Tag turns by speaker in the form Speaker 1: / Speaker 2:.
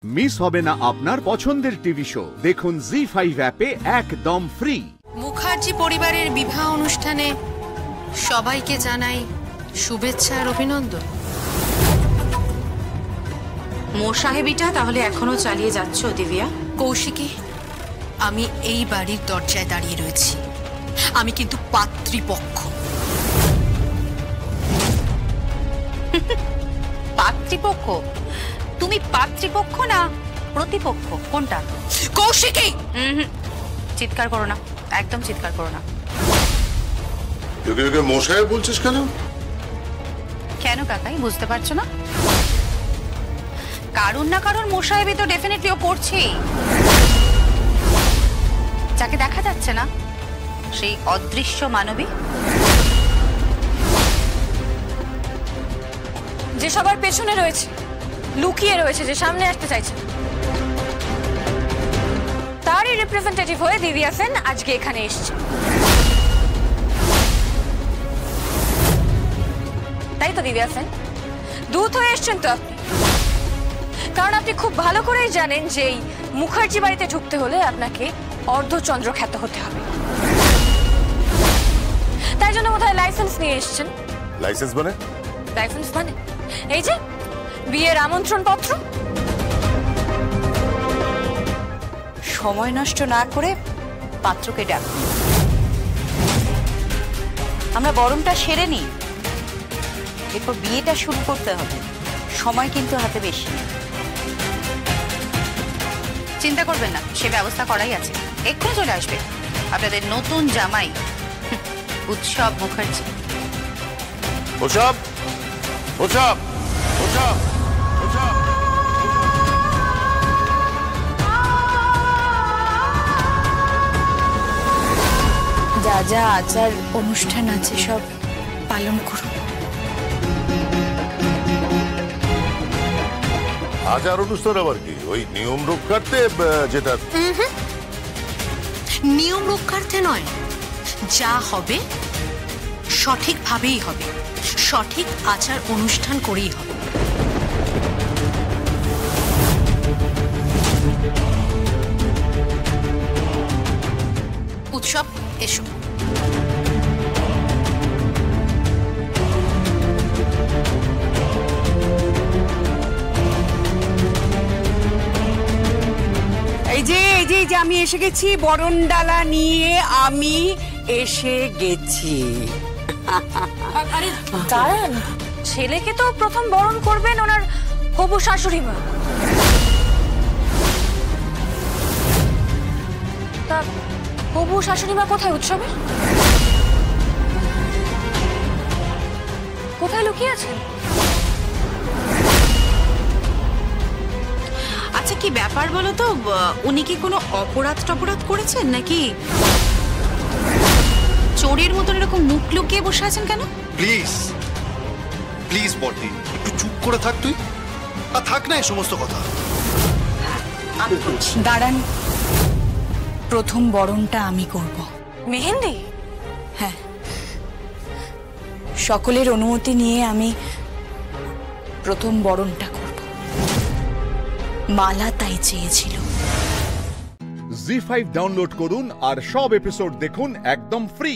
Speaker 1: Miss হবে না আপনার পছন্দের টিভি শো। দেখুন জি5 অ্যাপে একদম ফ্রি।
Speaker 2: মুখার্জি পরিবারের বিবাহ অনুষ্ঠানে সবাইকে জানাই শুভেচ্ছা আর অভিনন্দন।
Speaker 3: মোর সাহেবিটা তাহলে এখনো চালিয়ে যাচ্ছ দিব্যা?
Speaker 2: কৌশিকী, আমি এই বাড়ির দরজায় দাঁড়িয়ে রয়েছি। আমি কিন্তু পাত্রীপক্ষ।
Speaker 3: পাত্রীপক্ষ? তুমি পাত্রীপক্ষ না প্রতিপক্ষ? কোনটা?
Speaker 2: কৌশিকী,
Speaker 3: চিৎকার করো না, একদম চিৎকার করো না।
Speaker 4: মশাই বলছিস কেন?
Speaker 3: কেন কাকাই বুঝতে পারছো না? কারণ না কারণ মোসাহেবি তো ডেফিনেটলি ও করছেই। যাকে দেখা যাচ্ছে না, সেই অদৃশ্য মানবী,
Speaker 5: যে সবার পেছনে রয়েছে, লুকিয়ে রয়েছে, যে সামনে আসতে চাইছে, তারই রিপ্রেজেন্টেটিভ হয়ে দিব্যা সেন আজকে এখানে এসেছে। তাই তো দিব্যা সেন, দূত হয়ে এসছেন তো আপনি। কারণ আপনি খুব ভালো করেই জানেন যে এই মুখার্জি বাড়িতে ঢুকতে হলে আপনাকে অর্ধচন্দ্র খ্যাত হতে হবে। তাই জন্য বোধহয় লাইসেন্স নিয়ে এসেছেন।
Speaker 4: লাইসেন্স মানে?
Speaker 5: লাইসেন্স মানে এই যে বিয়ের আমন্ত্রণ পত্র।
Speaker 3: সময় নষ্ট না করে পাত্রকে ডাকুন। আমরা বরণটা সেরে নিই, এরপর বিয়েটা শুরু করতে হবে। সময় কিন্তু হাতে বেশি। চিন্তা করবেন না, সে ব্যবস্থা করাই আছে। এক্ষুনি চলে আসবে আপনাদের নতুন জামাই উৎসব মুখার্জি।
Speaker 4: উৎসব, উৎসব, উৎসব, উৎসব।
Speaker 5: যা যা আচার অনুষ্ঠান আছে সব পালন করুন।
Speaker 4: আচার অনুষ্ঠান আবার কি? ওই নিয়ম রক্ষার্থে যেটা।
Speaker 2: নিয়ম রক্ষার্থে নয়, যা হবে সঠিকভাবেই হবে, সঠিক আচার অনুষ্ঠান করেই হবে। উৎসব, এসো।
Speaker 6: এই যে আমি এসে গেছি, বরণডালা নিয়ে আমি এসে গেছি।
Speaker 5: আরে দাঁড়ান, ছেলেকে তো প্রথম বরণ করবেন ওনার হবু শাশুড়ি মা। তা হবু শাশুড়ি মা কোথায় উৎসবে? কোথায় লুকিয়ে আছেন?
Speaker 3: আচ্ছা, কি ব্যাপার বলো তো? উনি কি কোনো অপরাধ টপরাধ করেছেন নাকি? চোরের মতন এরকম মুখ লুকিয়ে বসে আছেন কেন?
Speaker 7: প্লিজ প্লিজ বটি, একটু চুপ করে থাক তুই। আর থাক না এই সমস্ত কথা।
Speaker 5: দাঁড়ান, প্রথম বরণটা আমি করব। মেহেন্দি? হ্যাঁ, সকলের অনুমতি নিয়ে আমি প্রথম বরণটা করব। মালা তাই চেয়েছিল।
Speaker 1: জি5 ডাউনলোড করুন আর সব এপিসোড দেখুন একদম ফ্রি।